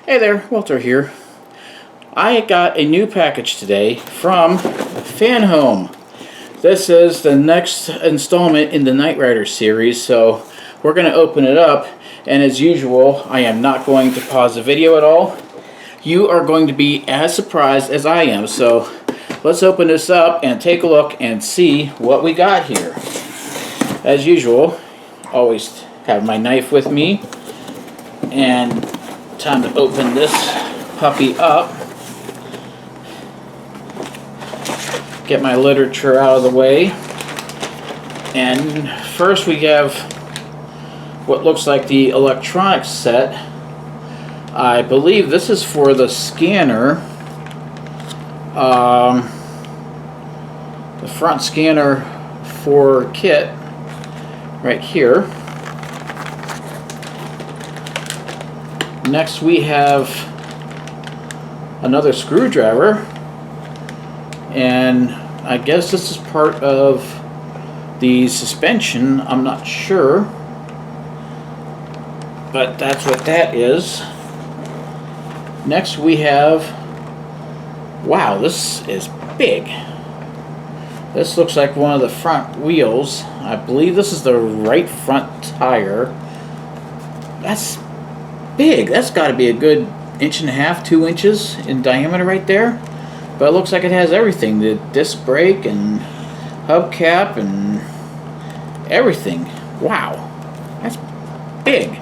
Hey there, Walter here. I got a new package today from Fanhome. This is the next installment in the Knight Rider series, so we're going to open it up, and as usual, I am not going to pause the video at all. You are going to be as surprised as I am, so let's open this up and take a look and see what we got here. As usual, always have my knife with me, and time to open this puppy up. Get my literature out of the way. And first we have what looks like the electronics set. I believe this is for the scanner. The front scanner for kit right here. Next we have another screwdriver, and I guess this is part of the suspension. I'm not sure, but that's what that is. Next we have, wow, this is big. This looks like one of the front wheels. I believe this is the right front tire. That's big. That's got to be a good 1.5 to 2 inches in diameter right there. But it looks like it has everything. The disc brake and hubcap and everything. Wow. That's big.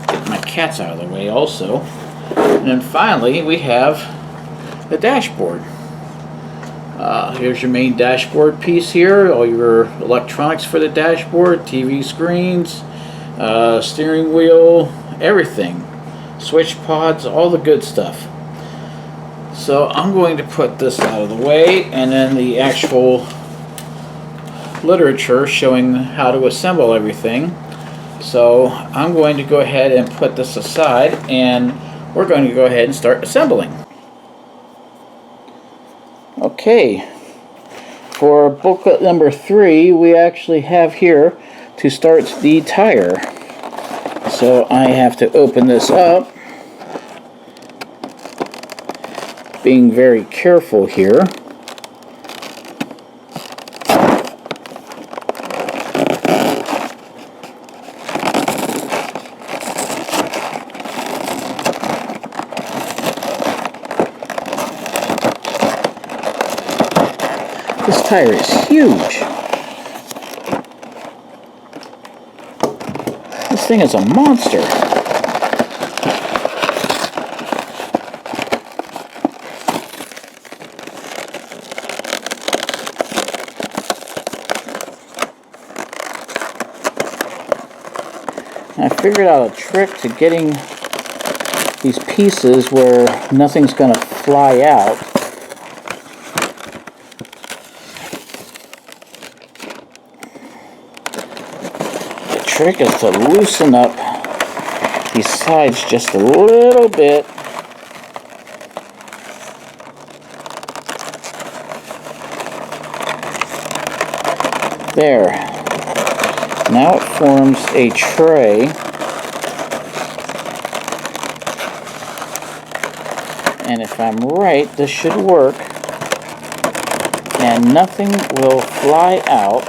Get my cats out of the way also. And then finally we have the dashboard. Here's your main dashboard piece here. All your electronics for the dashboard. TV screens. Steering wheel. Everything. Switch pods. All the good stuff. So I'm going to put this out of the way, and then the actual literature showing how to assemble everything. So I'm going to go ahead and put this aside, and we're going to go ahead and start assembling. Okay, for booklet number 3, we actually have here to start the tire. So I have to open this up, being very careful here. This tire is huge. This thing is a monster. I figured out a trick to getting these pieces where nothing's going to fly out. The trick is to loosen up these sides just a little bit. There. Now it forms a tray, and if I'm right, this should work, and nothing will fly out.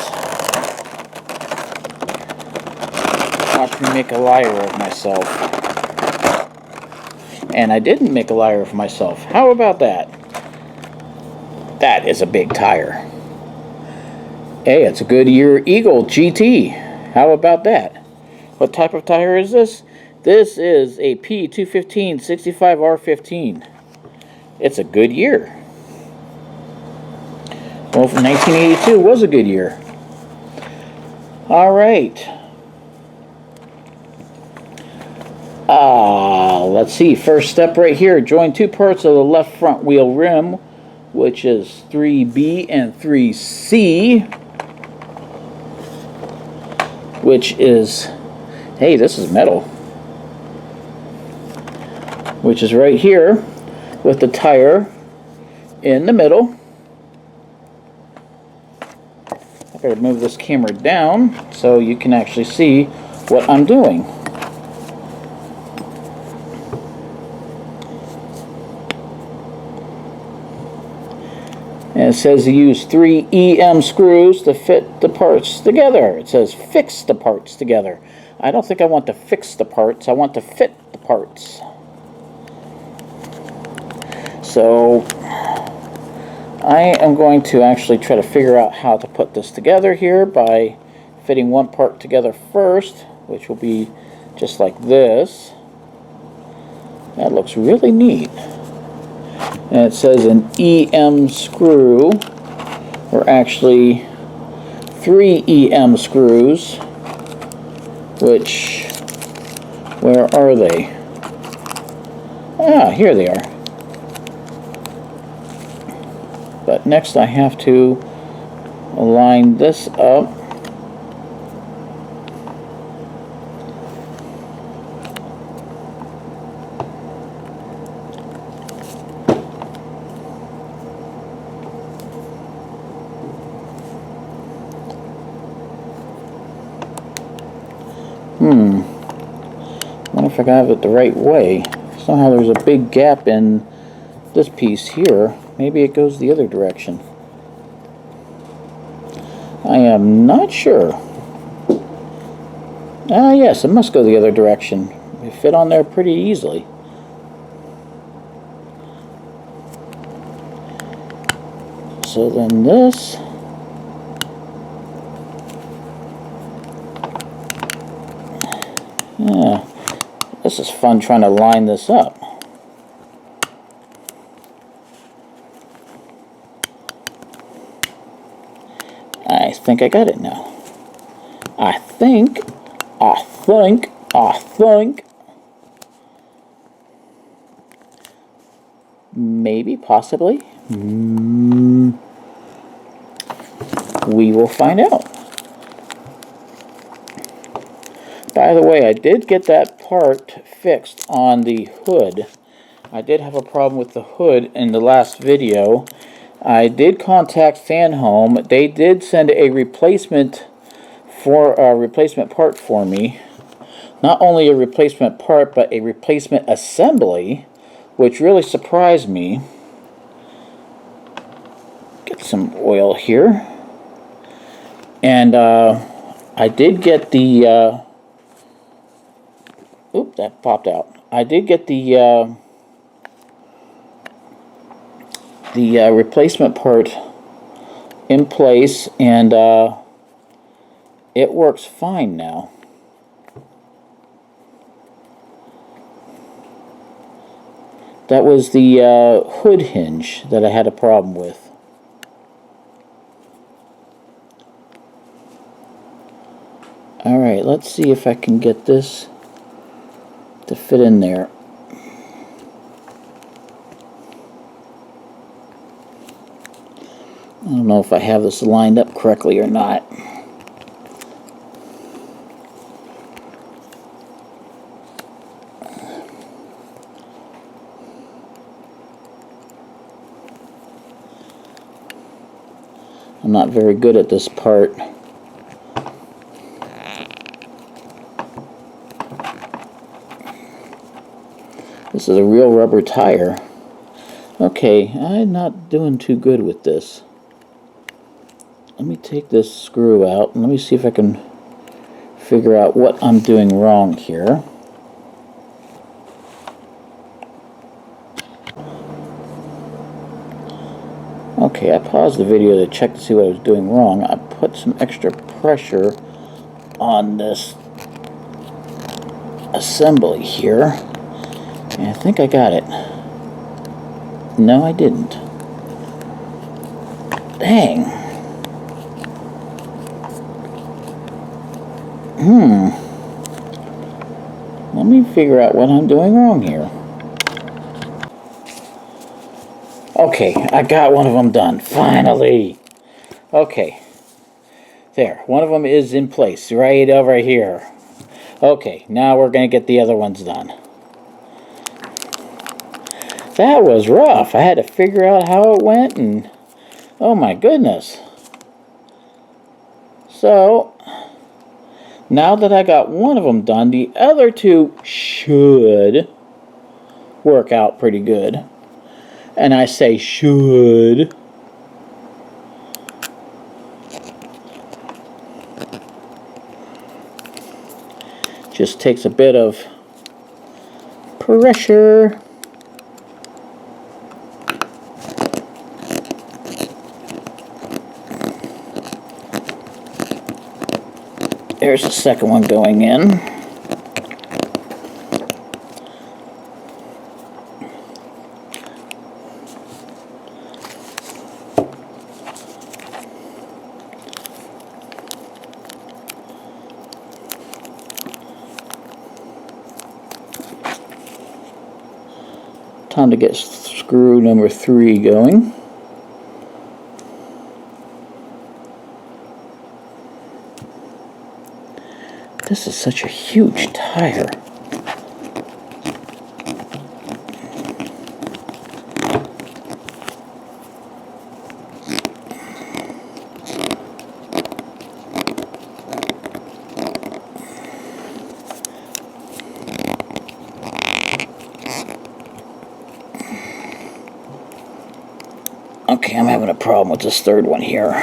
Watch me make a liar of myself. And I didn't make a liar of myself. How about that? That is a big tire. Hey, it's a Goodyear Eagle GT. How about that? What type of tire is this? This is a P215 65R15. It's a Goodyear. Well, from 1982 was a Goodyear. Alright. Let's see. First step right here. Join two parts of the left front wheel rim, which is 3B and 3C. Which is, hey, this is metal, which is right here with the tire in the middle. I gotta move this camera down so you can actually see what I'm doing. And it says to use 3 EM screws to fit the parts together. It says fix the parts together. I don't think I want to fix the parts. I want to fit the parts. So I am going to actually try to figure out how to put this together here by fitting one part together first, which will be just like this. That looks really neat. And it says an EM screw, or actually 3 EM screws, which, where are they? Ah, here they are. But next I have to align this up. I wonder if I got it the right way. Somehow there's a big gap in this piece here. Maybe it goes the other direction. I am not sure. Ah, yes, it must go the other direction. It fit on there pretty easily. So then this... Yeah, this is fun trying to line this up. I think I got it now. I think. Maybe, possibly. We will find out. By the way, I did get that part fixed on the hood. I did have a problem with the hood in the last video. I did contact Fanhome. They did send a replacement part for me. Not only a replacement part, but a replacement assembly, which really surprised me. Get some oil here. And I did get the... Oop, that popped out. I did get the replacement part in place, and it works fine now. That was the hood hinge that I had a problem with. Alright, let's see if I can get this to fit in there. I don't know if I have this lined up correctly or not. I'm not very good at this part. This is a real rubber tire. Okay, I'm not doing too good with this. Let me take this screw out and let me see if I can figure out what I'm doing wrong here. Okay, I paused the video to check to see what I was doing wrong. I put some extra pressure on this assembly here. And I think I got it. No, I didn't. Dang. Let me figure out what I'm doing wrong here. Okay, I got one of them done. Finally. Okay. There. One of them is in place. Right over here. Okay, now we're going to get the other ones done. That was rough. I had to figure out how it went, and oh my goodness. So, now that I got one of them done, the other two should work out pretty good. And I say should. Just takes a bit of pressure. There's the second one going in. Time to get screw number 3 going. This is such a huge tire. Okay, I'm having a problem with this third one here.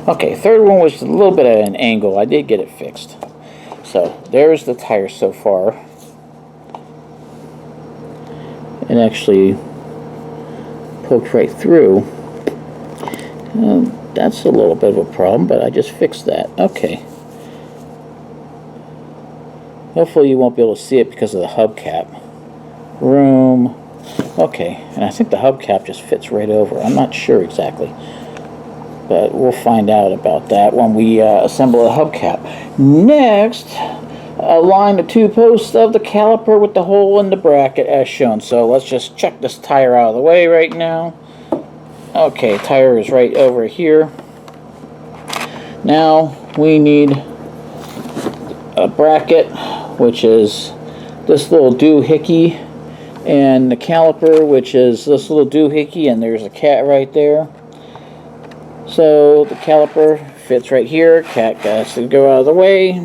Okay, third one was a little bit at an angle. I did get it fixed. So, there's the tire so far. It actually poked right through. That's a little bit of a problem, but I just fixed that. Okay. Hopefully you won't be able to see it because of the hubcap. Room. Okay, and I think the hubcap just fits right over. I'm not sure exactly. But we'll find out about that when we assemble the hubcap. Next, align the 2 posts of the caliper with the hole in the bracket as shown. So let's just check this tire out of the way right now. Okay, tire is right over here. Now we need a bracket, which is this little doohickey, and the caliper, which is this little doohickey, and there's a cat right there. So the caliper fits right here. Cat has to go out of the way.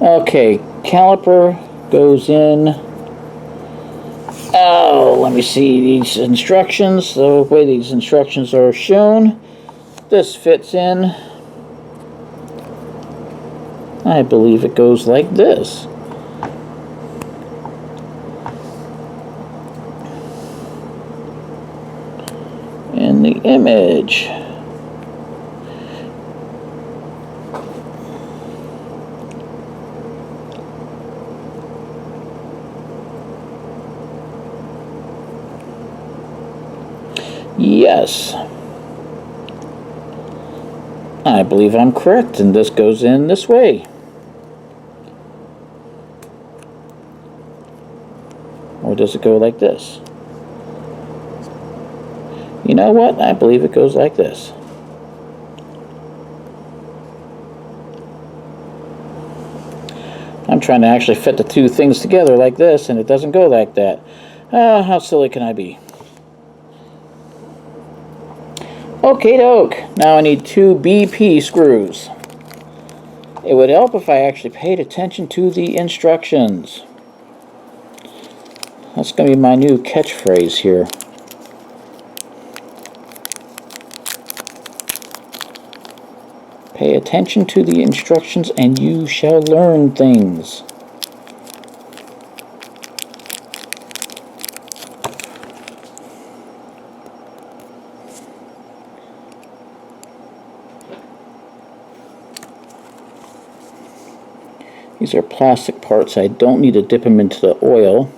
Okay, caliper goes in. Oh, let me see these instructions. The way these instructions are shown, this fits in. I believe it goes like this. In the image. Yes. I believe I'm correct, and this goes in this way. Or does it go like this? You know what? I believe it goes like this. I'm trying to actually fit the 2 things together like this, and it doesn't go like that. How silly can I be? Okay, doke. Now I need 2 BP screws. It would help if I actually paid attention to the instructions. That's going to be my new catchphrase here. Pay attention to the instructions and you shall learn things. These are plastic parts. I don't need to dip them into the oil.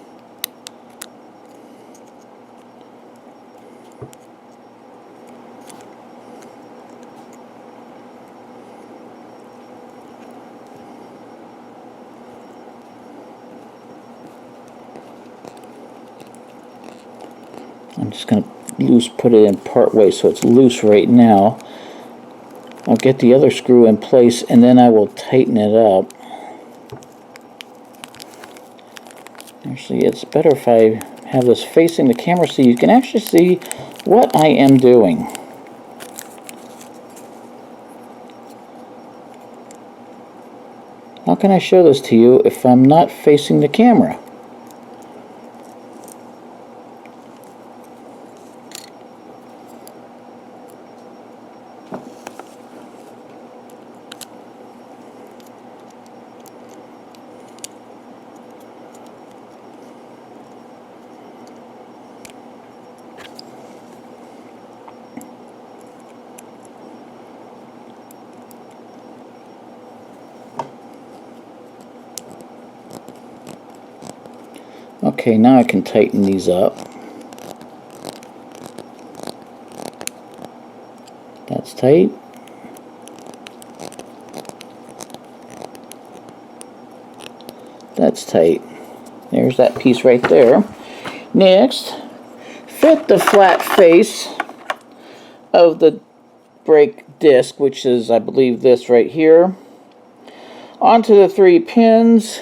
I'm just going to put it in part way so it's loose right now. I'll get the other screw in place and then I will tighten it up. Actually, it's better if I have this facing the camera so you can actually see what I am doing. How can I show this to you if I'm not facing the camera? Okay, now I can tighten these up. That's tight. That's tight. There's that piece right there. Next, fit the flat face of the brake disc, which is, I believe, this right here, onto the 3 pins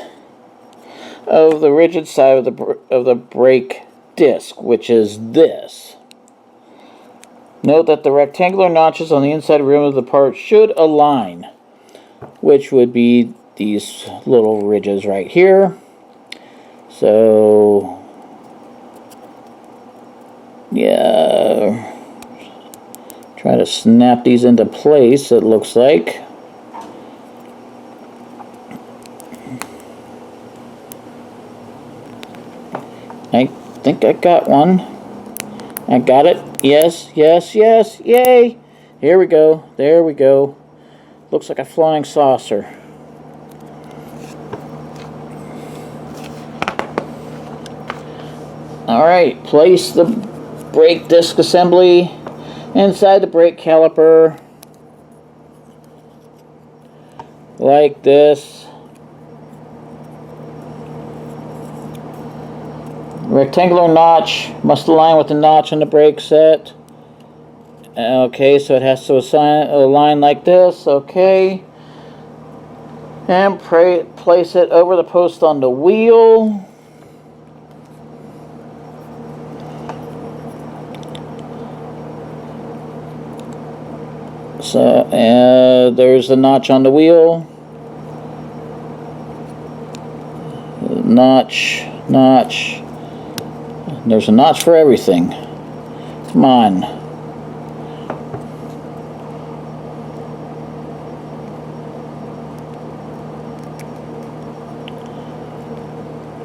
of the rigid side of the brake disc, which is this. Note that the rectangular notches on the inside rim of the part should align, which would be these little ridges right here. So, yeah, try to snap these into place, it looks like. I think I got one. I got it. Yes, yes, yes. Yay! Here we go. There we go. Looks like a flying saucer. Alright, place the brake disc assembly inside the brake caliper like this. Rectangular notch must align with the notch on the brake set. Okay, so it has to align like this. Okay. And place it over the post on the wheel. So, there's the notch on the wheel. Notch, notch. There's a notch for everything. Come on.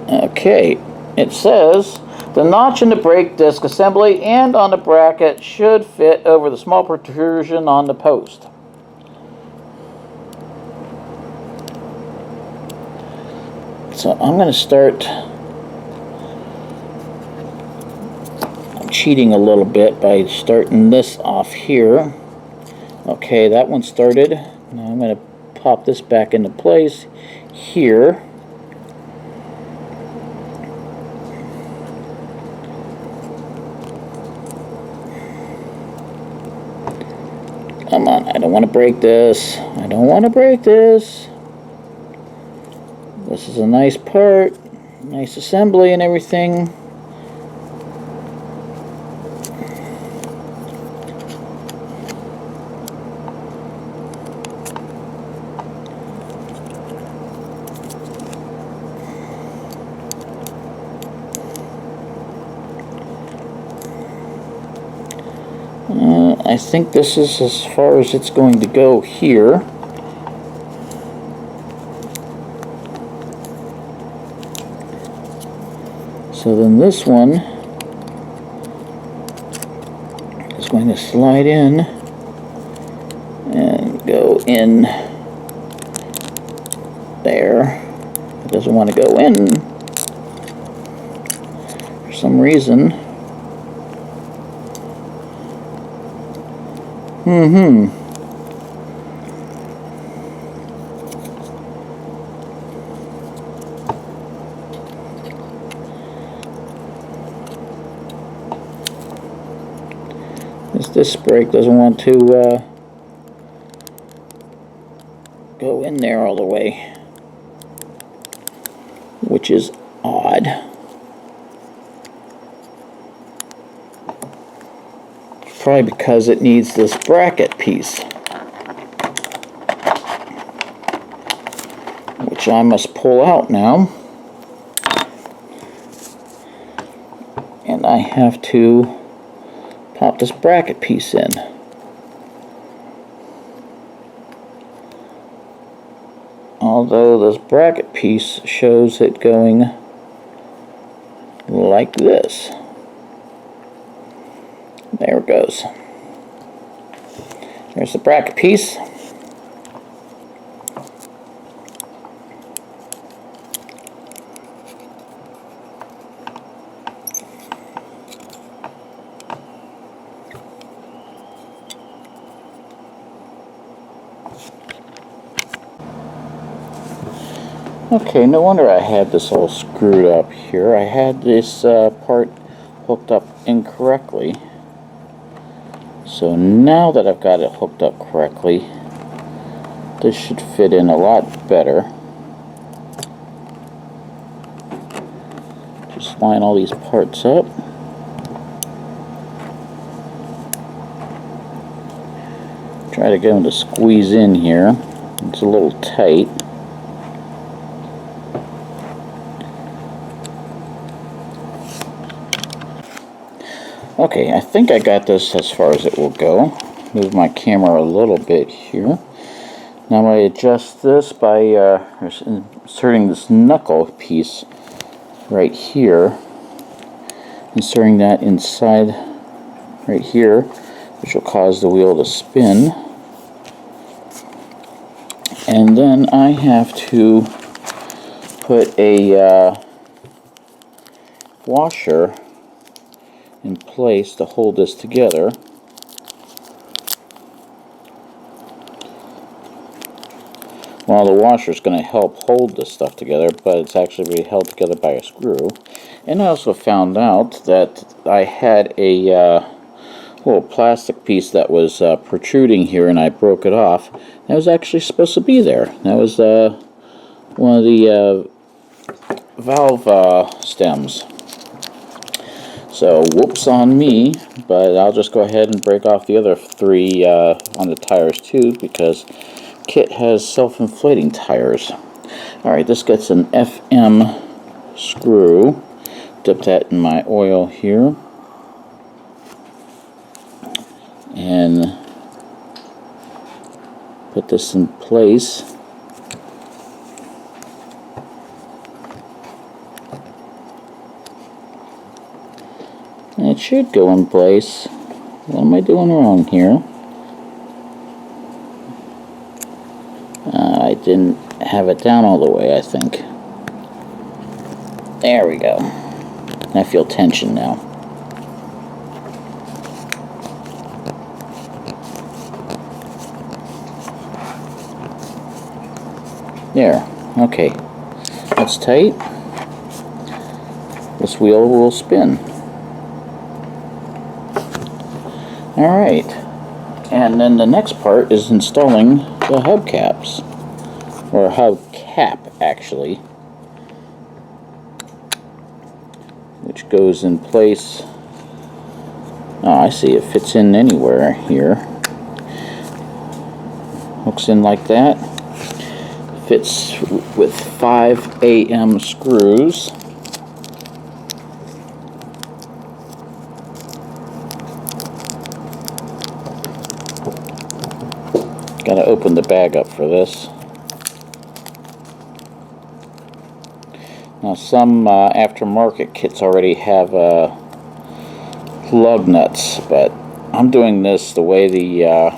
Okay, it says the notch in the brake disc assembly and on the bracket should fit over the small protrusion on the post. So I'm going to start cheating a little bit by starting this off here. Okay, that one started. Now I'm going to pop this back into place here. Come on, I don't want to break this. I don't want to break this. This is a nice part, nice assembly and everything. I think this is as far as it's going to go here. So then this one is going to slide in and go in there. It doesn't want to go in for some reason. This disc brake doesn't want to go in there all the way, which is odd. probably because it needs this bracket piece, which I must pull out now. And I have to pop this bracket piece in. Although this bracket piece shows it going like this. There it goes. There's the bracket piece. Okay, no wonder I had this all screwed up here. I had this part hooked up incorrectly. So now that I've got it hooked up correctly, this should fit in a lot better. Just line all these parts up. Try to get them to squeeze in here. It's a little tight. Okay, I think I got this as far as it will go. Move my camera a little bit here. Now I adjust this by inserting this knuckle piece right here. Inserting that inside right here, which will cause the wheel to spin. And then I have to put a washer in place to hold this together. Well, the washer is going to help hold this stuff together, but it's actually really held together by a screw. And I also found out that I had a little plastic piece that was protruding here, and I broke it off. That was actually supposed to be there. That was one of the valve stems. So, whoops on me, but I'll just go ahead and break off the other three on the tires too, because Kit has self-inflating tires. Alright, this gets an FM screw. Dip that in my oil here. And put this in place. And it should go in place. What am I doing wrong here? I didn't have it down all the way, I think. There we go. I feel tension now. There. Okay. That's tight. This wheel will spin. Alright, and then the next part is installing the hubcaps, or hubcap actually, which goes in place. Oh, I see, it fits in anywhere here. Hooks in like that. Fits with 5 AM screws. Gotta open the bag up for this. Now some aftermarket kits already have lug nuts, but I'm doing this the way the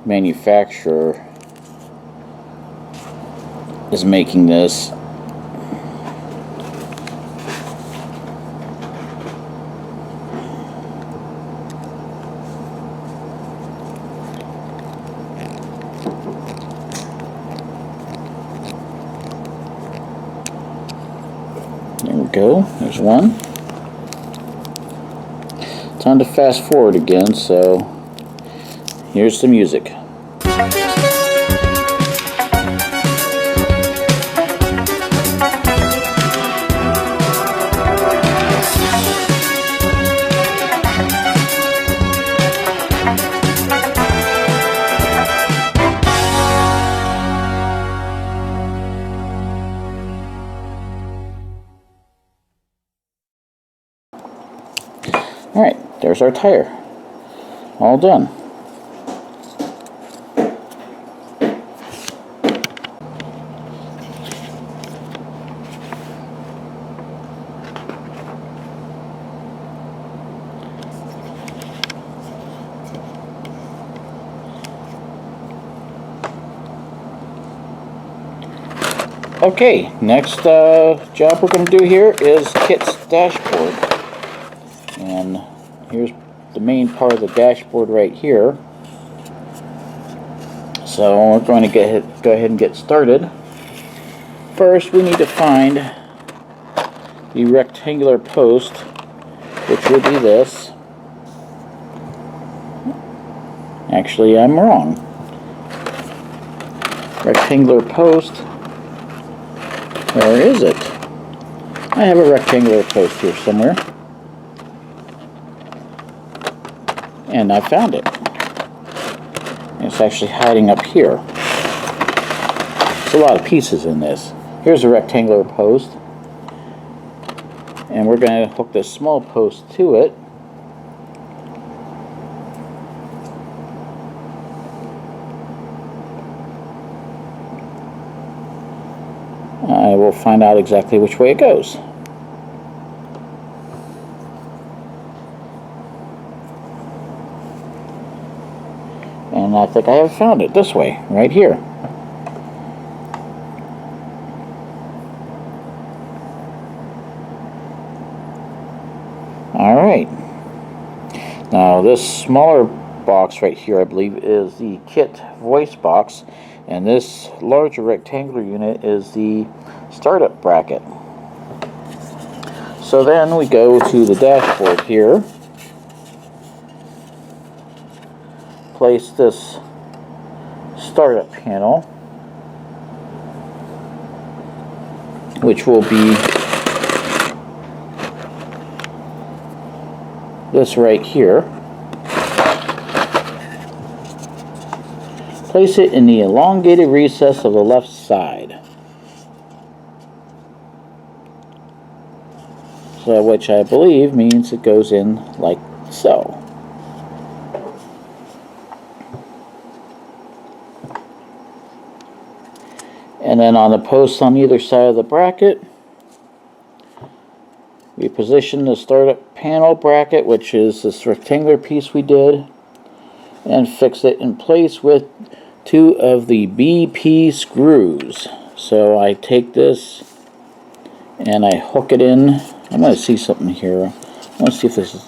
manufacturer is making this. There we go, there's one. Time to fast forward again, so here's the music. Alright, there's our tire. All done. Okay, next job we're going to do here is Kit's dashboard. And here's the main part of the dashboard right here. So we're going to go ahead and get started. First, we need to find the rectangular post, which would be this. Actually, I'm wrong. Rectangular post. Where is it? I have a rectangular post here somewhere. And I found it. It's actually hiding up here. There's a lot of pieces in this. Here's a rectangular post. And we're going to hook this small post to it. I will find out exactly which way it goes. And I think I have found it this way, right here. Alright. Now this smaller box right here, I believe, is the Kit voice box. And this larger rectangular unit is the startup bracket. So then we go to the dashboard here. Place this startup panel, which will be this right here. Place it in the elongated recess of the left side. So, which I believe means it goes in like so. And then on the posts on either side of the bracket, we position the startup panel bracket, which is this rectangular piece we did, and fix it in place with 2 of the BP screws. So I take this and I hook it in. I'm going to see something here. I want to see if this is...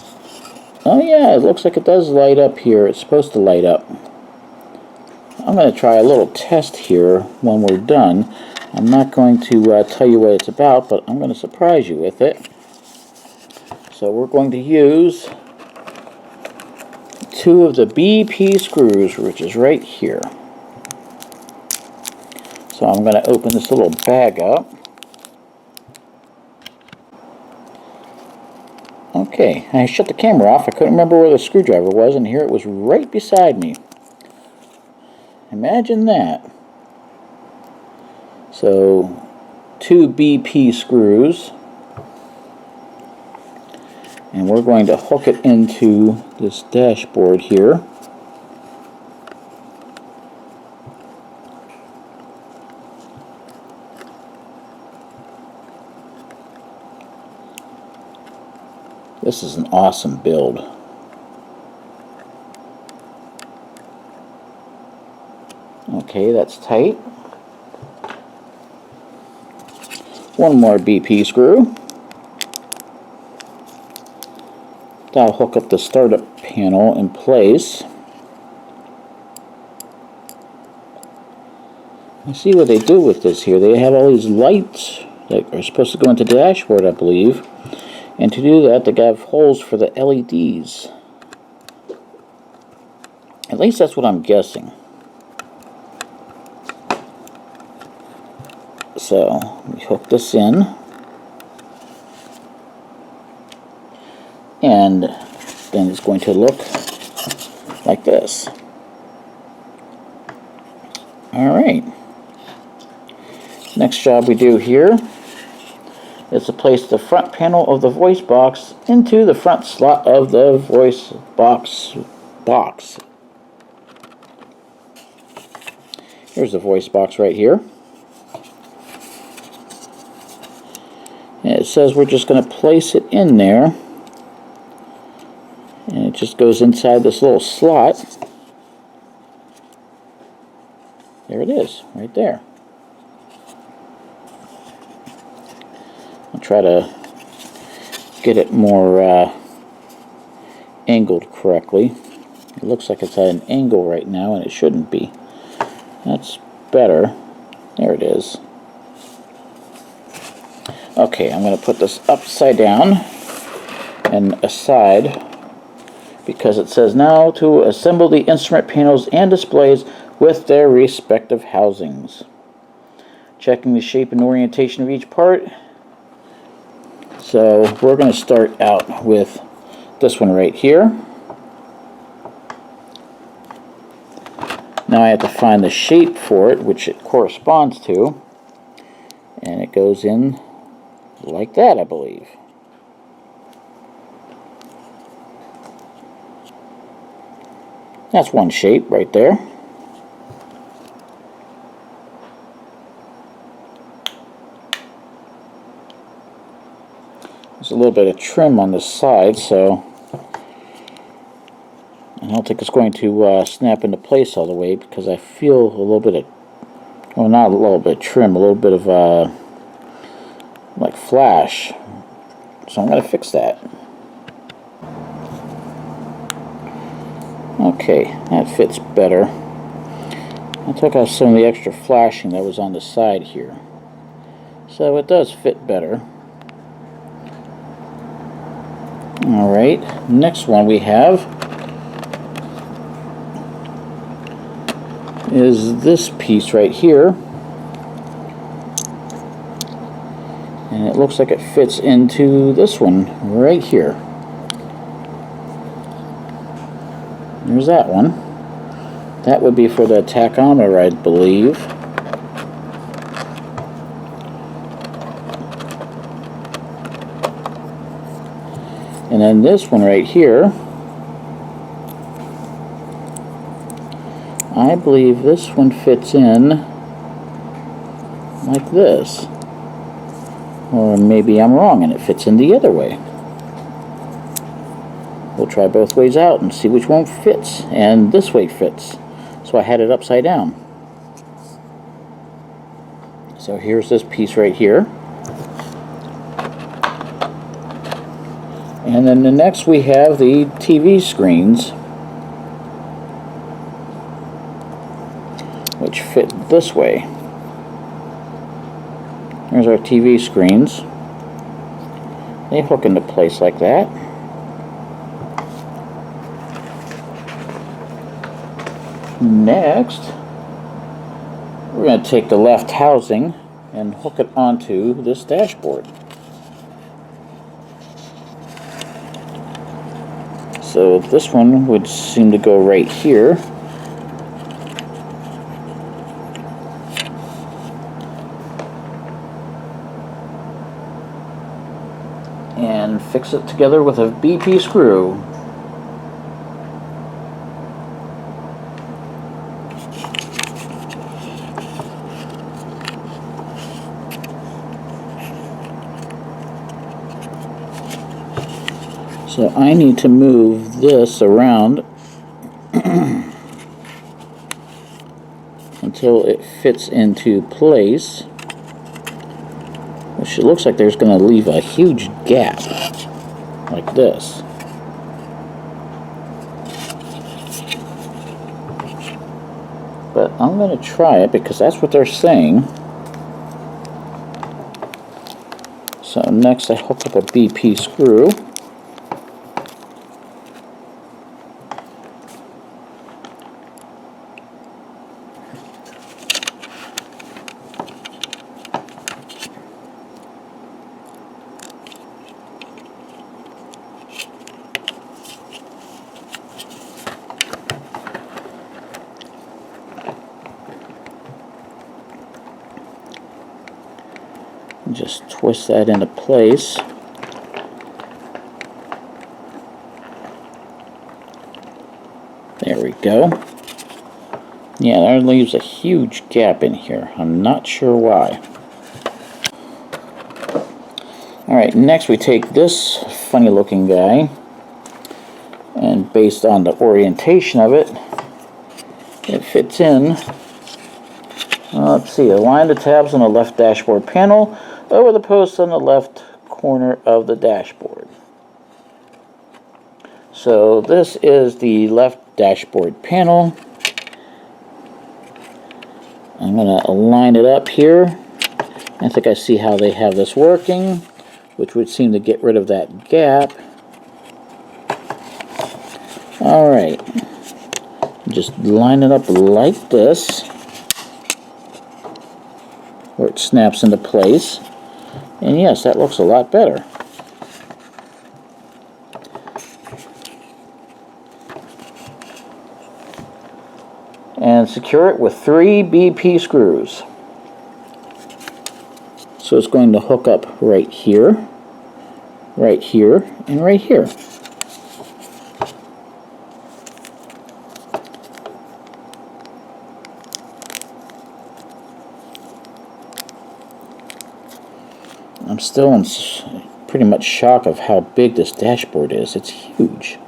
Oh yeah, it looks like it does light up here. It's supposed to light up. I'm going to try a little test here when we're done. I'm not going to tell you what it's about, but I'm going to surprise you with it. So we're going to use 2 of the BP screws, which is right here. So I'm going to open this little bag up. Okay, I shut the camera off. I couldn't remember where the screwdriver was, and here it was right beside me. Imagine that. So, 2 BP screws. And we're going to hook it into this dashboard here. This is an awesome build. Okay, that's tight. One more BP screw. That'll hook up the startup panel in place. You see what they do with this here. They have all these lights that are supposed to go into the dashboard, I believe. And to do that, they have holes for the LEDs. At least that's what I'm guessing. So, we hook this in. And then it's going to look like this. Alright. Next job we do here is to place the front panel of the voice box into the front slot of the voice box. Here's the voice box right here. And it says we're just going to place it in there. And it just goes inside this little slot. There it is, right there. I'll try to get it more angled correctly. It looks like it's at an angle right now, and it shouldn't be. That's better. There it is. Okay, I'm going to put this upside down and aside because it says now to assemble the instrument panels and displays with their respective housings. Checking the shape and orientation of each part. So we're going to start out with this one right here. Now I have to find the shape for it, which it corresponds to, and it goes in like that, I believe. That's one shape right there. There's a little bit of trim on the side, so I don't think it's going to snap into place all the way because I feel a little bit of, well, not a little bit of trim, a little bit of like flash. So I'm going to fix that. Okay, that fits better. I took out some of the extra flashing that was on the side here. So it does fit better. Alright, next one we have is this piece right here, and it looks like it fits into this one right here. There's that one. That would be for the tachometer, I believe. And then this one right here, I believe this one fits in like this. Or maybe I'm wrong and it fits in the other way. We'll try both ways out and see which one fits. And this way fits. So I had it upside down. So here's this piece right here. And then the next we have the TV screens, which fit this way. There's our TV screens. They hook into place like that. Next, we're going to take the left housing and hook it onto this dashboard. So this one would seem to go right here. And fix it together with a BP screw. So I need to move this around until it fits into place, which it looks like there's going to leave a huge gap like this. But I'm going to try it because that's what they're saying. So next I hook up a BP screw. Just twist that into place. There we go. Yeah, that leaves a huge gap in here. I'm not sure why. Alright, next we take this funny looking guy, and based on the orientation of it, it fits in. Let's see, align the tabs on the left dashboard panel over the posts on the left corner of the dashboard. So this is the left dashboard panel. I'm going to align it up here. I think I see how they have this working, which would seem to get rid of that gap. Alright, just line it up like this, where it snaps into place. And yes, that looks a lot better. And secure it with 3 BP screws. So it's going to hook up right here, and right here. I'm still in pretty much shock of how big this dashboard is. It's huge.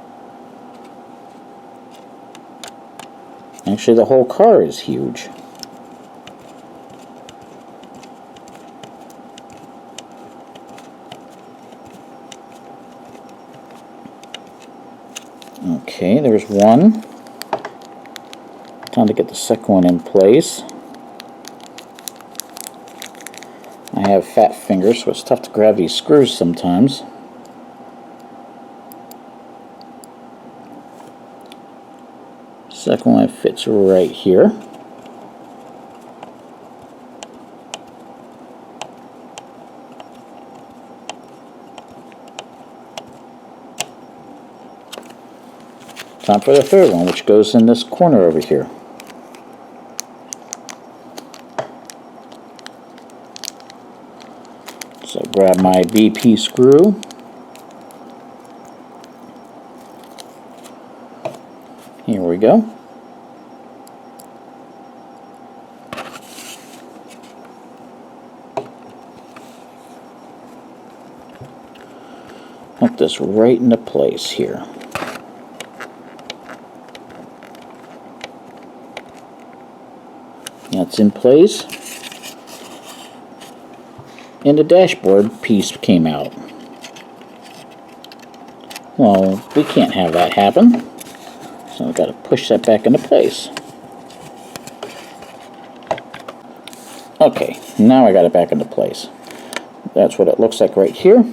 Actually, the whole car is huge. Okay, there's one. Time to get the second one in place. I have fat fingers, so it's tough to grab these screws sometimes. Second one fits right here. Time for the third one, which goes in this corner over here. So grab my BP screw. Here we go. Hook this right into place here. That's in place. And the dashboard piece came out. Well, we can't have that happen. So I've got to push that back into place. Okay, now I got it back into place. That's what it looks like right here.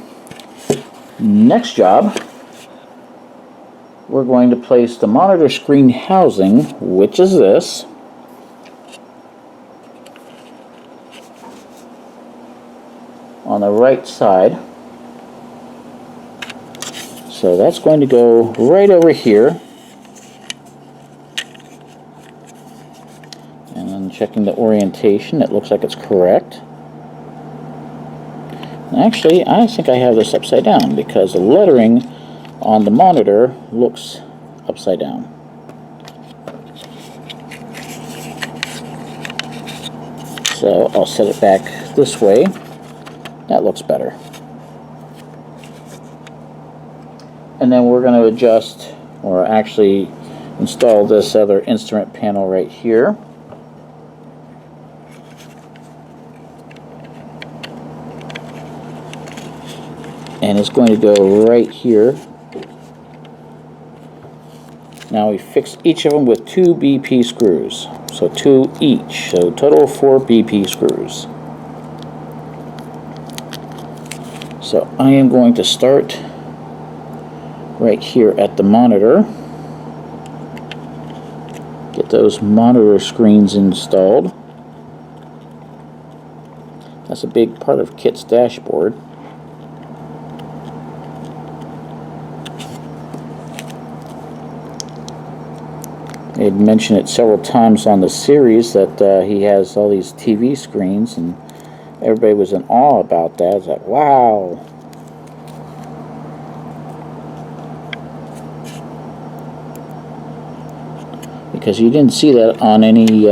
Next job, we're going to place the monitor screen housing, which is this. On the right side. So that's going to go right over here. And then checking the orientation, it looks like it's correct. Actually, I think I have this upside down because the lettering on the monitor looks upside down. So I'll set it back this way. That looks better. And then we're going to adjust, or actually install this other instrument panel right here. And it's going to go right here. Now we fix each of them with 2 BP screws. So 2 each. So total of 4 BP screws. So I am going to start right here at the monitor. Get those monitor screens installed. That's a big part of Kit's dashboard. I had mentioned it several times on the series that he has all these TV screens, and Everybody was in awe about that. It's like, wow. Because you didn't see that on any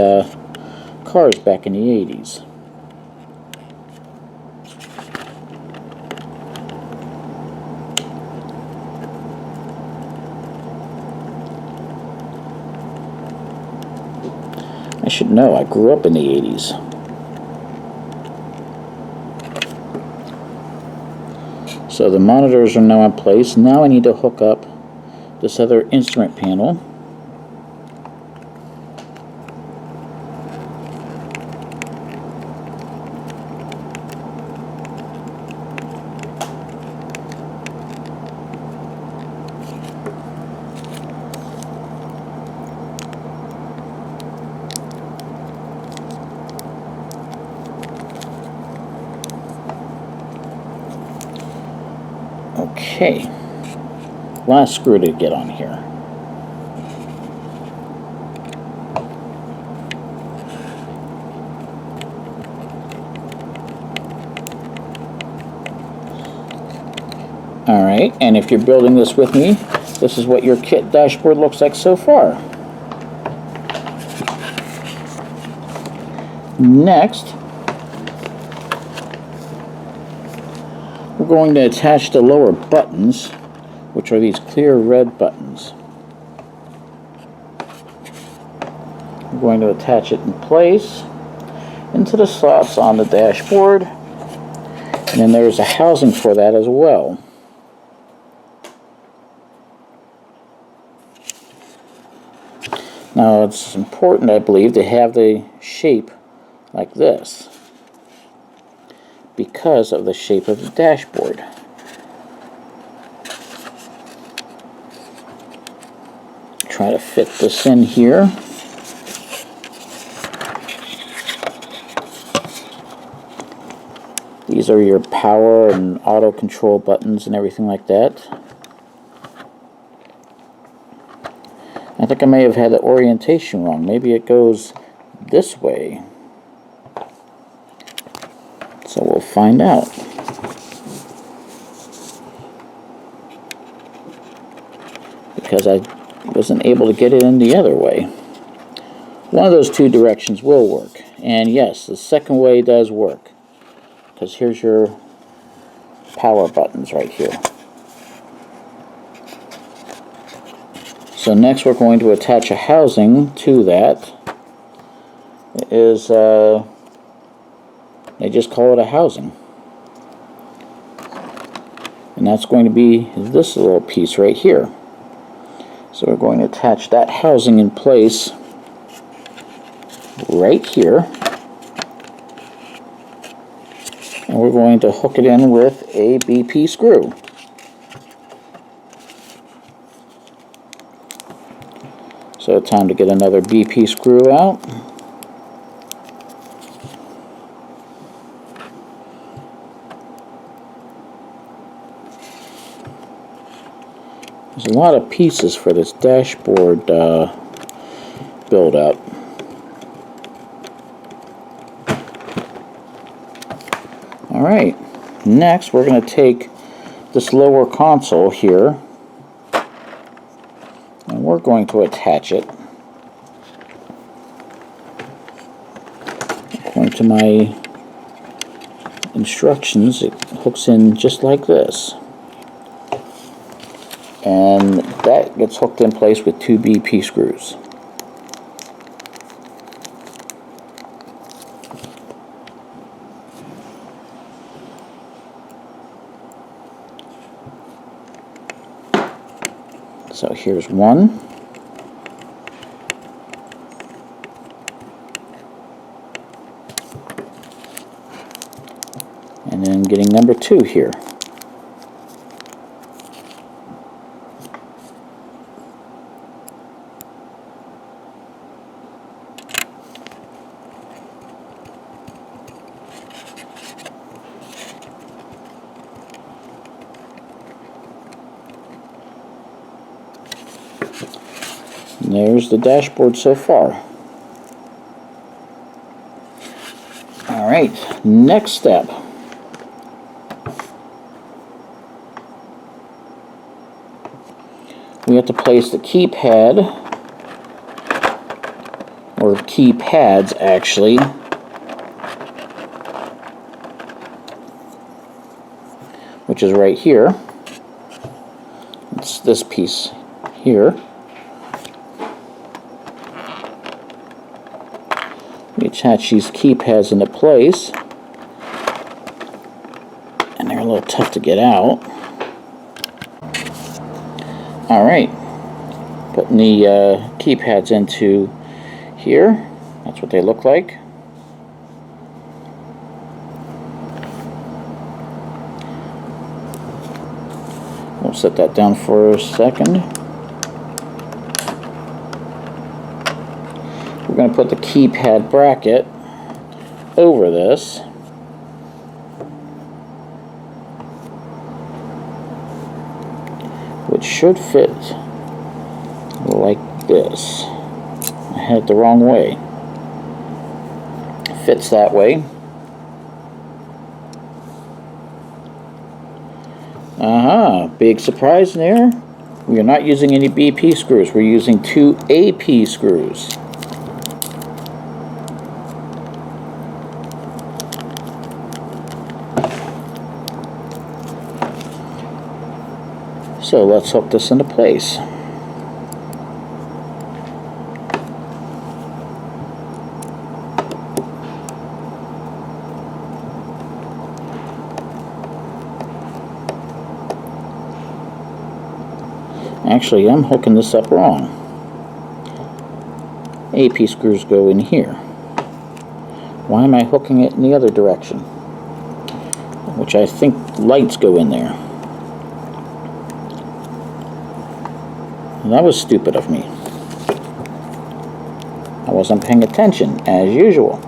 cars back in the 80s. I should know, I grew up in the 80s. So the monitors are now in place. Now I need to hook up this other instrument panel. Okay, last screw to get on here. Alright, and if you're building this with me, this is what your kit dashboard looks like so far. Next, we're going to attach the lower buttons, which are these clear red buttons. We're going to attach it in place into the slots on the dashboard, and then there's a housing for that as well. Now it's important, I believe, to have the shape like this because of the shape of the dashboard. Try to fit this in here. These are your power and auto control buttons and everything like that. I think I may have had the orientation wrong. Maybe it goes this way. So we'll find out. Because I wasn't able to get it in the other way. One of those two directions will work. And yes, the second way does work. Because here's your power buttons right here. So next we're going to attach a housing to that. It is, they just call it a housing. And that's going to be this little piece right here. So we're going to attach that housing in place right here. And we're going to hook it in with a BP screw. So time to get another BP screw out. There's a lot of pieces for this dashboard build up. Alright, next we're going to take this lower console here and we're going to attach it. According to my instructions, it hooks in just like this. And that gets hooked in place with 2 BP screws. So here's one. And then getting number 2 here. And there's the dashboard so far. Alright. Alright, next step. We have to place the keypad, or keypads actually, which is right here. It's this piece here. We attach these keypads into place, and they're a little tough to get out. Alright, putting the keypads into here. That's what they look like. We'll set that down for a second. We're going to put the keypad bracket over this. Which should fit like this. I had it the wrong way. It fits that way. Big surprise there. We are not using any BP screws. We're using 2 AP screws. So let's hook this into place. Actually, I'm hooking this up wrong. AP screws go in here. Why am I hooking it in the other direction? Which I think lights go in there. That was stupid of me. I wasn't paying attention, as usual.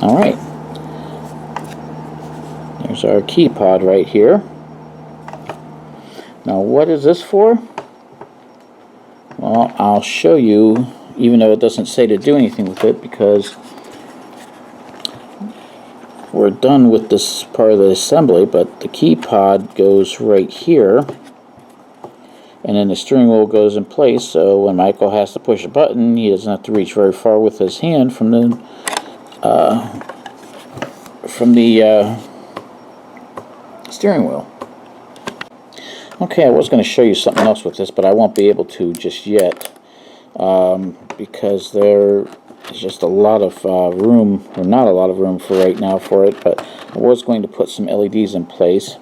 Alright. There's our key pod right here. Now what is this for? Well, I'll show you, even though it doesn't say to do anything with it, because we're done with this part of the assembly, but the key pod goes right here, and then the steering wheel goes in place, so when Michael has to push a button, he doesn't have to reach very far with his hand from the steering wheel. Okay, I was going to show you something else with this, but I won't be able to just yet, because there is just a lot of room, or not a lot of room for right now for it, but I was going to put some LEDs in place.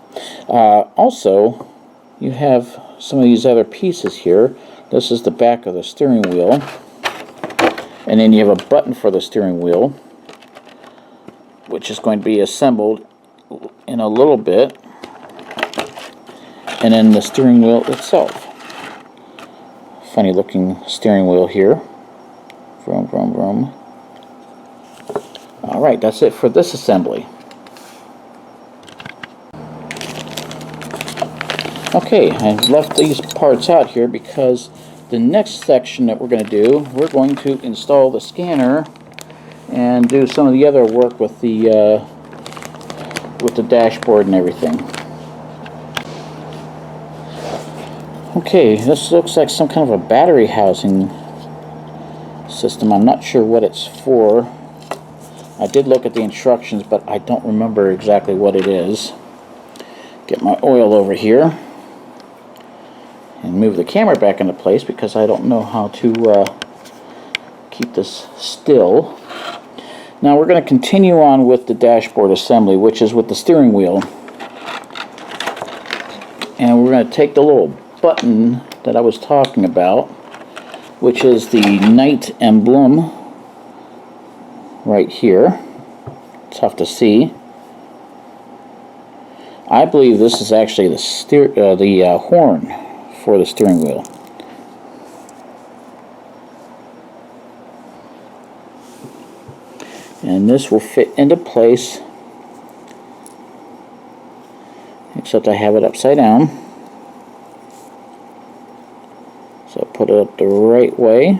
Also, you have some of these other pieces here. This is the back of the steering wheel, and then you have a button for the steering wheel, which is going to be assembled in a little bit, and then the steering wheel itself. Funny looking steering wheel here. Vroom, vroom, vroom. Alright, that's it for this assembly. Okay, I left these parts out here because the next section that we're going to do, we're going to install the scanner and do some of the other work with the dashboard and everything. Okay, this looks like some kind of a battery housing system. I'm not sure what it's for. I did look at the instructions, but I don't remember exactly what it is. Get my oil over here and move the camera back into place because I don't know how to keep this still. Now we're going to continue on with the dashboard assembly, which is with the steering wheel. And we're going to take the little button that I was talking about, which is the Knight emblem right here. Tough to see. I believe this is actually the horn for the steering wheel. And this will fit into place, except I have it upside down. So I put it up the right way,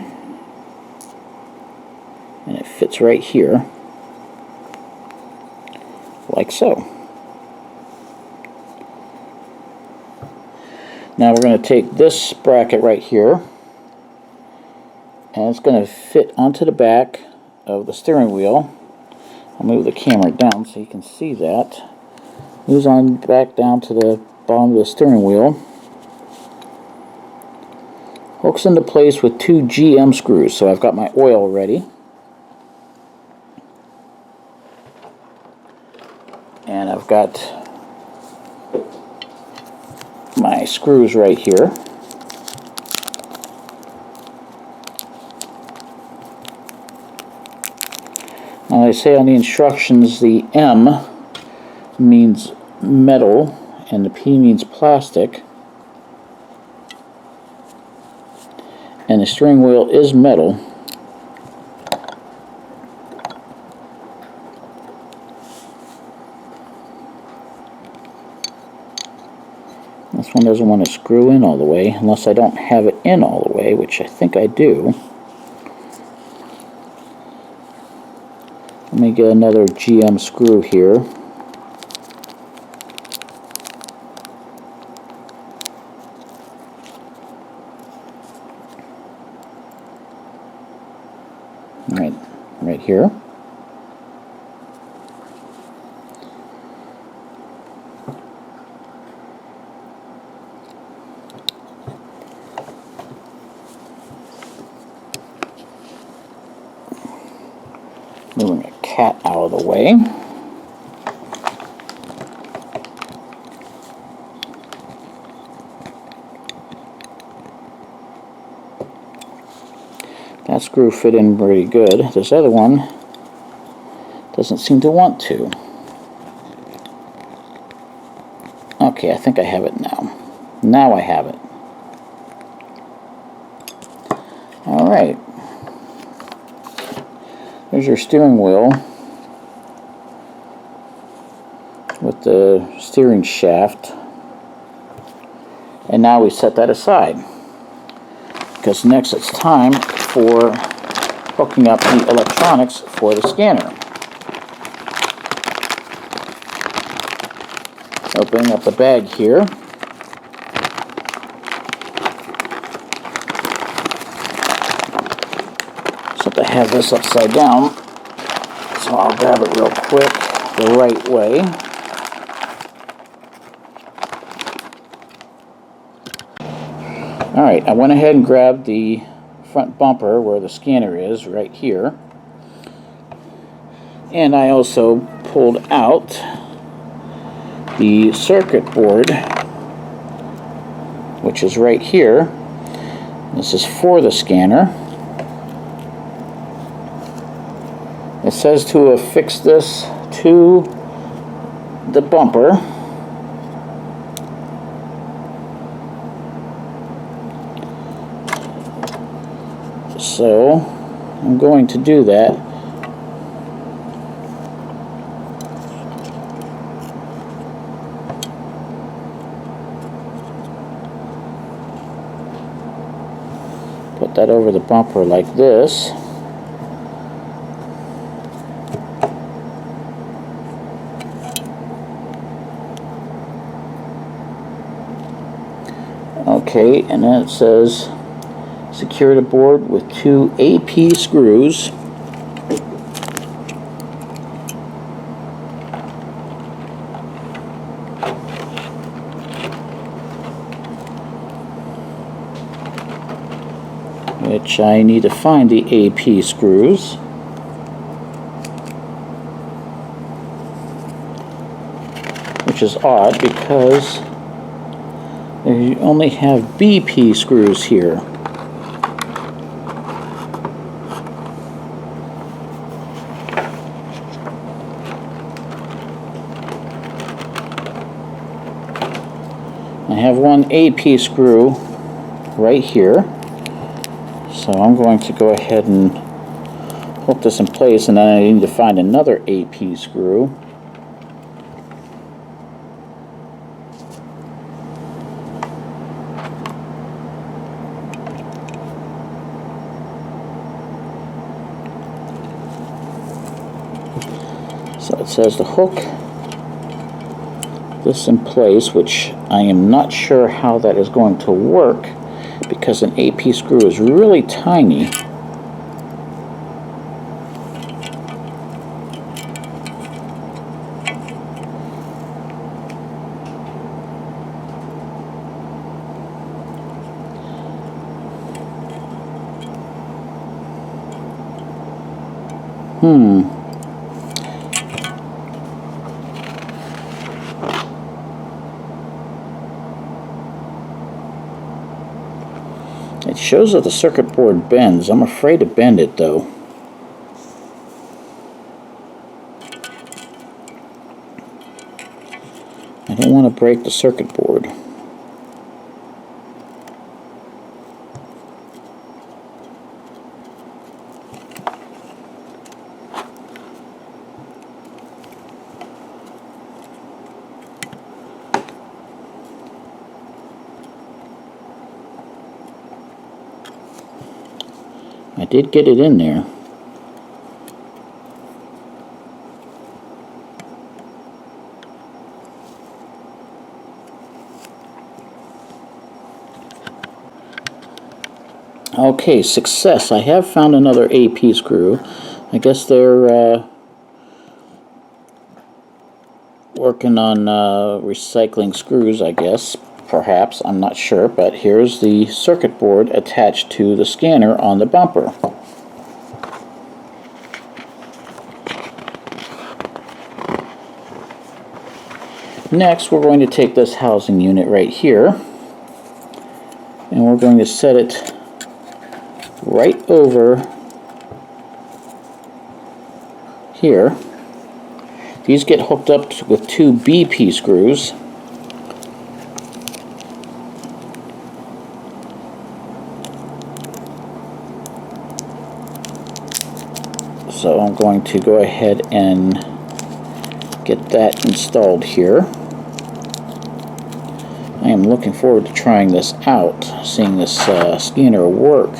and it fits right here, like so. Now we're going to take this bracket right here, and it's going to fit onto the back of the steering wheel. I'll move the camera down so you can see that. Moves on back down to the bottom of the steering wheel. Hooks into place with 2 GM screws. So I've got my oil ready. And I've got my screws right here. Now they say on the instructions the M means metal and the P means plastic. And the steering wheel is metal. This one doesn't want to screw in all the way, unless I don't have it in all the way, which I think I do. Let me get another GM screw here. Right here. Moving a cat out of the way. That screw fit in pretty good. This other one doesn't seem to want to. Okay, I think I have it now. Now I have it. Alright. There's your steering wheel with the steering shaft. And now we set that aside, because next it's time for hooking up the electronics for the scanner. Opening up the bag here. Except I have this upside down, so I'll grab it real quick the right way. Alright, I went ahead and grabbed the front bumper where the scanner is, right here. And I also pulled out the circuit board, which is right here. This is for the scanner. It says to affix this to the bumper. So I'm going to do that. Put that over the bumper like this. Okay, and then it says secure the board with 2 AP screws. Which I need to find the AP screws. Which is odd because they only have BP screws here. I have one AP screw right here, so I'm going to go ahead and hook this in place, and then I need to find another AP screw. So it says to hook this in place, which I am not sure how that is going to work because an AP screw is really tiny. It shows that the circuit board bends. I'm afraid to bend it though. I don't want to break the circuit board. I did get it in there. Okay, success. I have found another AP screw. I guess they're working on recycling screws, I guess. Perhaps, I'm not sure, but here's the circuit board attached to the scanner on the bumper. Next, we're going to take this housing unit right here, and we're going to set it right over here. These get hooked up with two BP screws. So I'm going to go ahead and get that installed here. I am looking forward to trying this out, seeing this scanner work.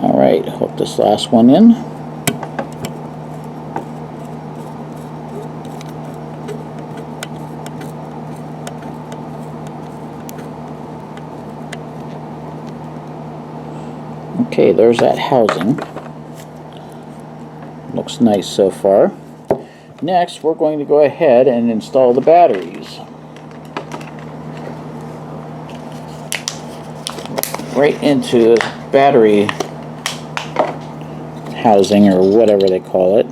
Alright, hook this last one in. Okay, there's that housing. Looks nice so far. Next, we're going to go ahead and install the batteries. Right into the battery housing, or whatever they call it.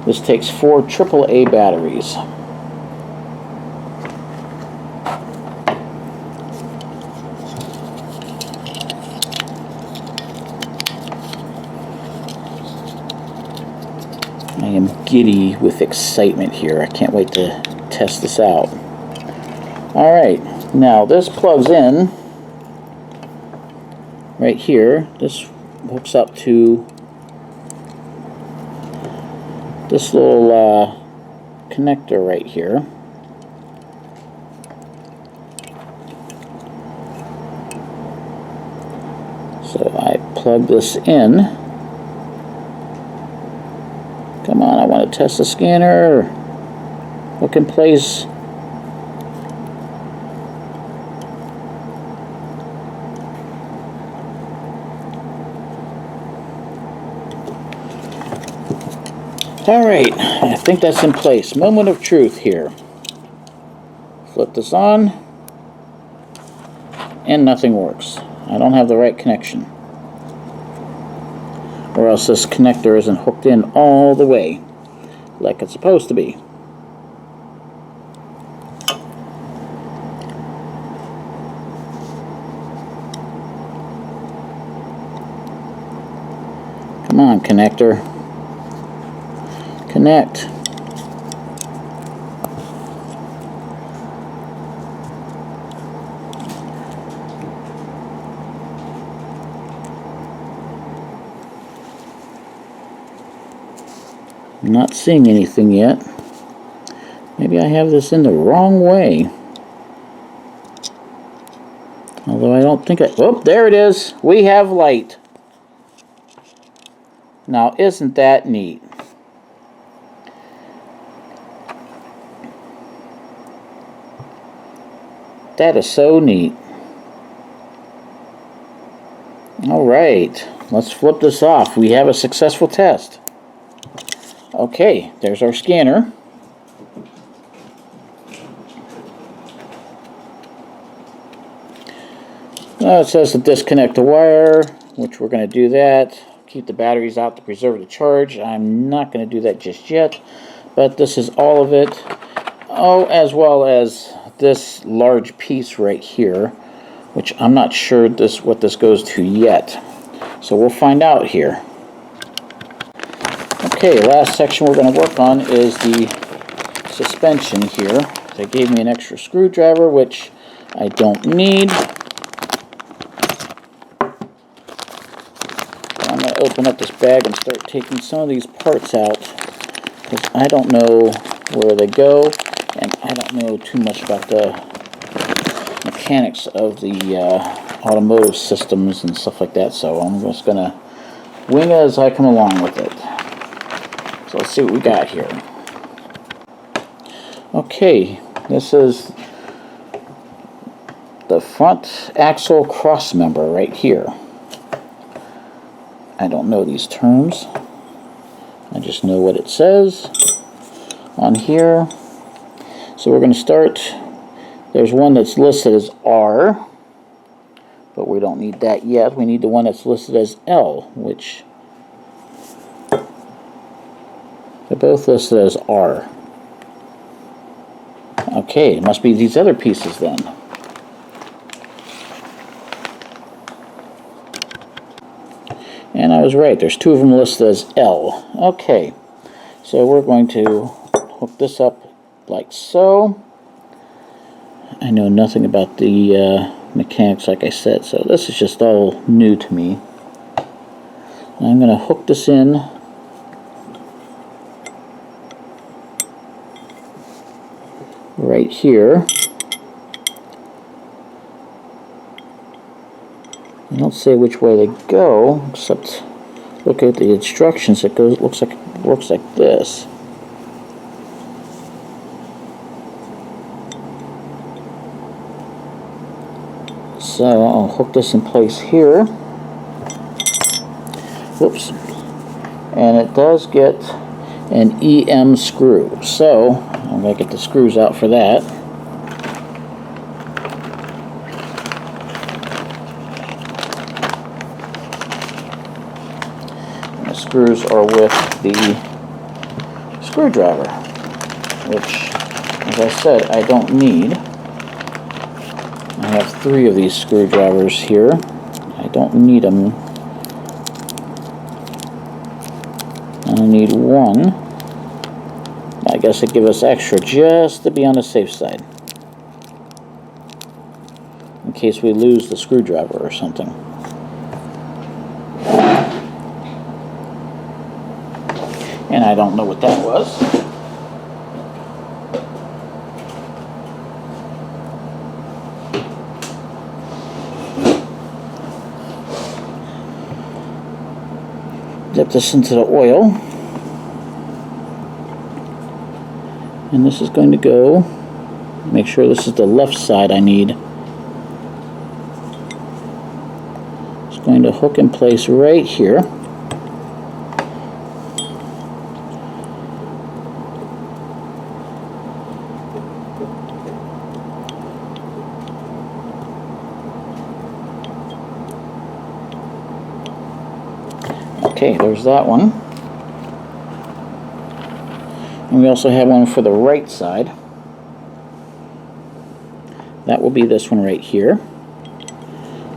This takes 4 AAA batteries. I am giddy with excitement here. I can't wait to test this out. Alright, now this plugs in right here. This hooks up to this little connector right here. So I plug this in. Come on, I want to test the scanner. Look in place. Alright, I think that's in place. Moment of truth here. Flip this on. and nothing works. I don't have the right connection. Or else this connector isn't hooked in all the way like it's supposed to be. Come on, connector. Connect. I'm not seeing anything yet. Maybe I have this in the wrong way. Although I don't think I... Oh, there it is. We have light. Now, isn't that neat? That is so neat. Alright, let's flip this off. We have a successful test. Okay, there's our scanner. Now it says to disconnect the wire, which we're going to do that. Keep the batteries out to preserve the charge. I'm not going to do that just yet, but this is all of it. Oh, as well as this large piece right here, which I'm not sure what this goes to yet. So we'll find out here. Okay, last section we're going to work on is the suspension here. They gave me an extra screwdriver, which I don't need. I'm going to open up this bag and start taking some of these parts out, because I don't know where they go, and I don't know too much about the mechanics of the automotive systems and stuff like that, so I'm just going to wing it as I come along with it. So let's see what we got here. Okay, this is the front axle cross member right here. I don't know these terms. I just know what it says on here. So we're going to start. There's one that's listed as R, but we don't need that yet. We need the one that's listed as L, which they're both listed as R. Okay, it must be these other pieces then. And I was right, there's two of them listed as L. Okay, so we're going to hook this up like so. I know nothing about the mechanics, like I said, so this is just all new to me. I'm going to hook this in right here. I don't say which way they go, except look at the instructions. It works like this. So I'll hook this in place here. Whoops. And it does get an EM screw. So I'm going to get the screws out for that. And the screws are with the screwdriver, which, as I said, I don't need. I have 3 of these screwdrivers here. I don't need them. I need 1. I guess it gives us extra just to be on the safe side, in case we lose the screwdriver or something. And I don't know what that was. Dip this into the oil, and this is going to go, make sure this is the left side I need. It's going to hook in place right here. Okay, there's that one. And we also have one for the right side. That will be this one right here.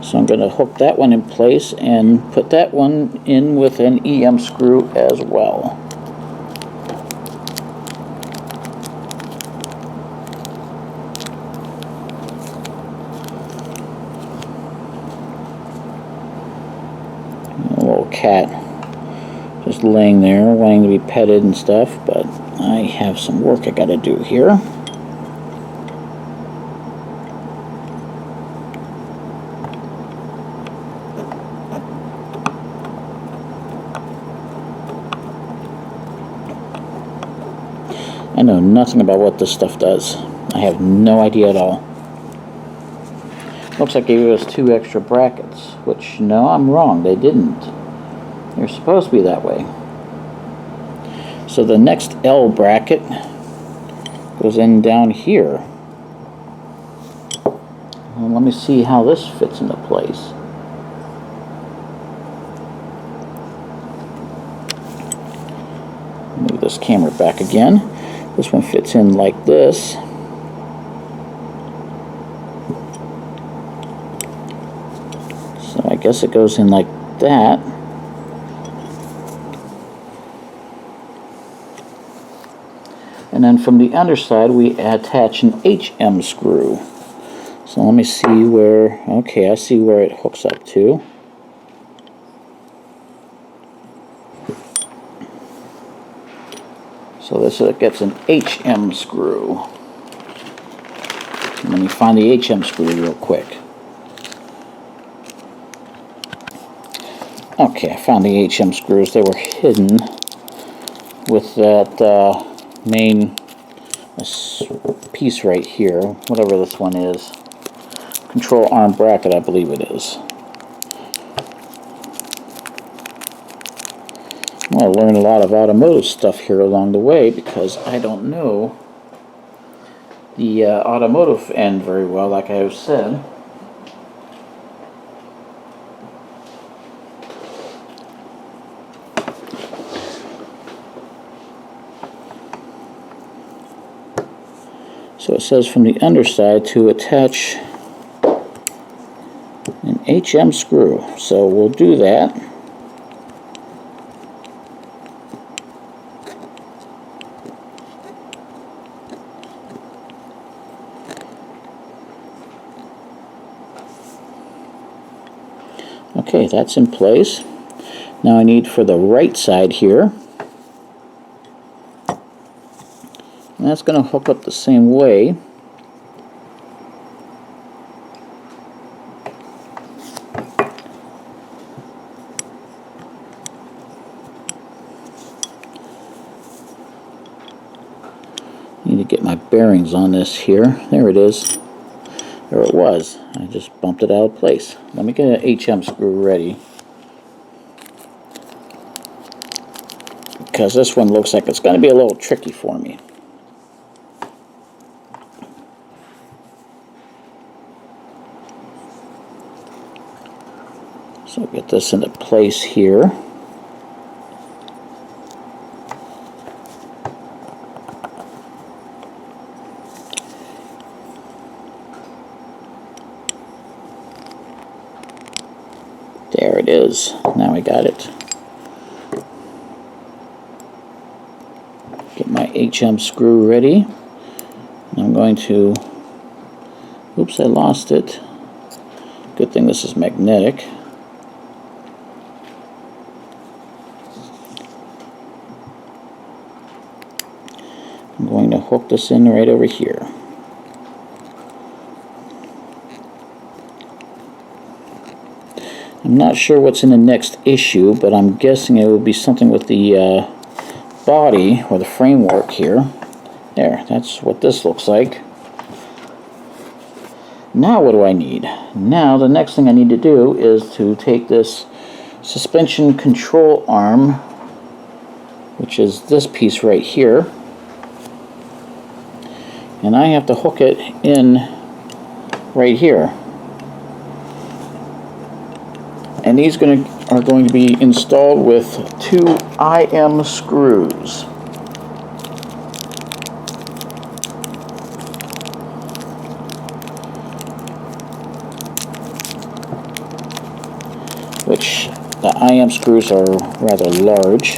So I'm going to hook that one in place and put that one in with an EM screw as well. A little cat just laying there wanting to be petted and stuff, but I have some work I got to do here. I know nothing about what this stuff does. I have no idea at all. Looks like they gave us 2 extra brackets, which, no, I'm wrong. They didn't. They're supposed to be that way. So the next L bracket goes in down here. And let me see how this fits into place. Move this camera back again. This one fits in like this. So I guess it goes in like that. And then from the underside we attach an HM screw. So let me see where, okay, I see where it hooks up to. So this gets an HM screw. Let me find the HM screw real quick. Okay, I found the HM screws. They were hidden with that main piece right here, whatever this one is. Control arm bracket, I believe it is. Well, I learned a lot of automotive stuff here along the way because I don't know the automotive end very well, like I have said. So it says from the underside to attach an HM screw. So we'll do that. Okay, that's in place. Now I need for the right side here. And that's going to hook up the same way. Need to get my bearings on this here. There it is. There it was. I just bumped it out of place. Let me get an HM screw ready. Because this one looks like it's going to be a little tricky for me. So get this into place here. There it is. Now I got it. Get my HM screw ready. I'm going to, oops, I lost it. Good thing this is magnetic. I'm going to hook this in right over here. I'm not sure what's in the next issue, but I'm guessing it will be something with the body or the framework here. There, that's what this looks like. Now what do I need? Now the next thing I need to do is to take this suspension control arm, which is this piece right here, and I have to hook it in right here. And these are are going to be installed with 2 IM screws. Which the IM screws are rather large.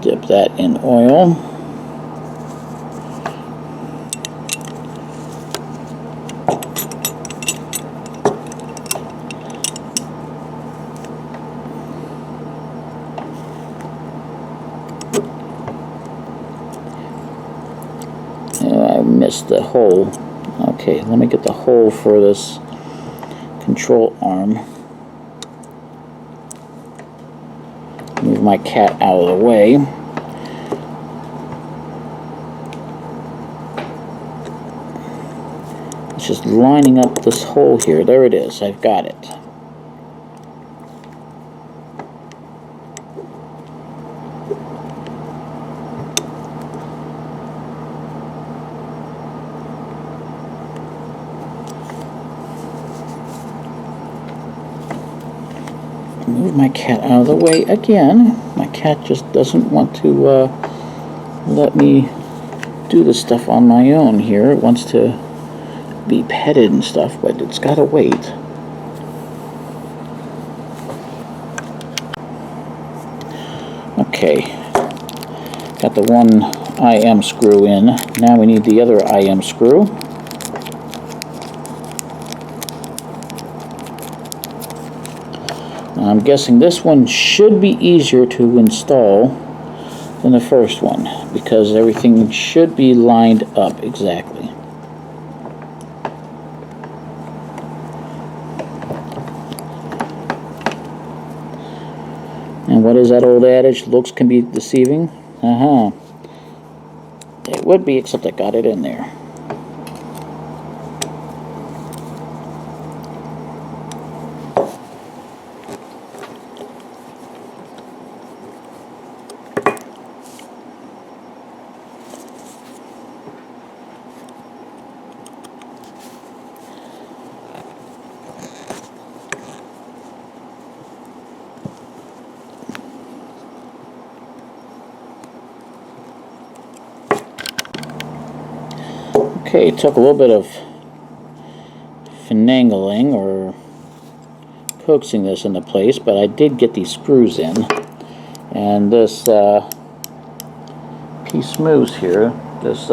Dip that in oil. I missed the hole. Okay, let me get the hole for this control arm. Move my cat out of the way. It's just lining up this hole here. There it is. I've got it. Move my cat out of the way again. My cat just doesn't want to let me do this stuff on my own here. It wants to be petted and stuff, but it's got to wait. Okay, got the one IM screw in. Now we need the other IM screw. I'm guessing this one should be easier to install than the first one because everything should be lined up exactly. And what is that old adage? Looks can be deceiving? It would be, except I got it in there. Okay, it took a little bit of finagling or coaxing this into place, but I did get these screws in. And this piece moves here, this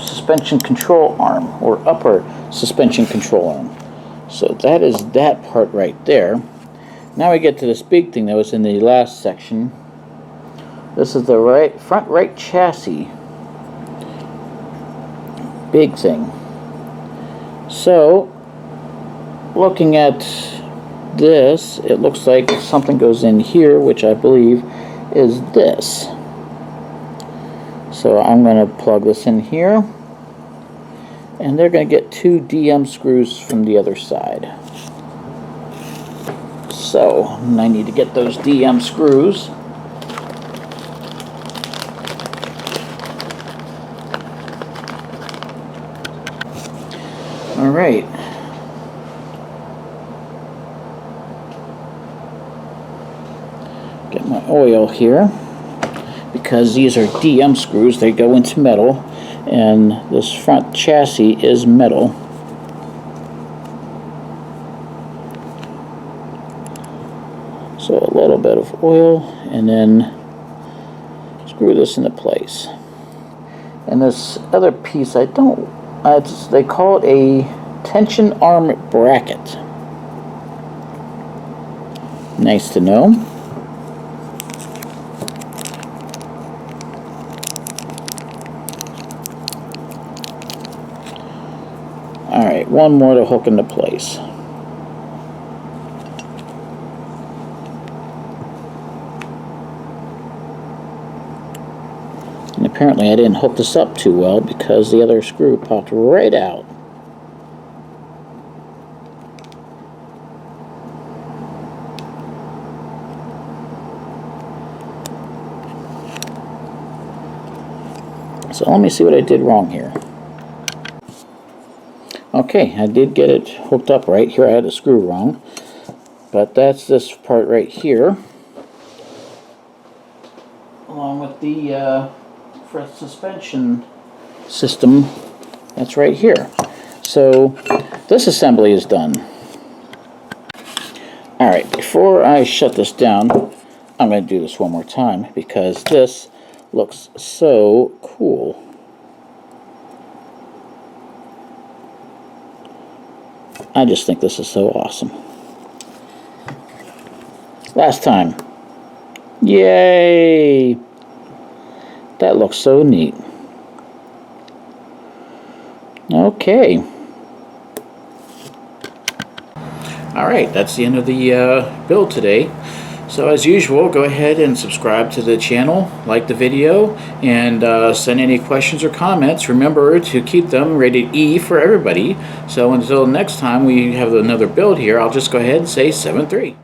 suspension control arm, or upper suspension control arm. So that is that part right there. Now we get to this big thing that was in the last section. This is the front right chassis. Big thing. So, looking at this, it looks like something goes in here, which I believe is this. So I'm going to plug this in here, and they're going to get 2 DM screws from the other side. So I need to get those DM screws. All right. Get my oil here. Because these are DM screws, they go into metal, and this front chassis is metal. So a little bit of oil, and then screw this into place. And this other piece, they call it a tension arm bracket. Nice to know. Alright, one more to hook into place. And apparently I didn't hook this up too well because the other screw popped right out. So let me see what I did wrong here. Okay, I did get it hooked up right. Here I had a screw wrong. But that's this part right here. Along with the for suspension system, that's right here. So this assembly is done. Alright, before I shut this down, I'm going to do this one more time because this looks so cool. I just think this is so awesome. Last time. Yay! That looks so neat. Okay. Alright, that's the end of the build today. So as usual, go ahead and subscribe to the channel, like the video, and send any questions or comments. Remember to keep them rated E for everybody. So until next time we have another build here, I'll just go ahead and say 7-3.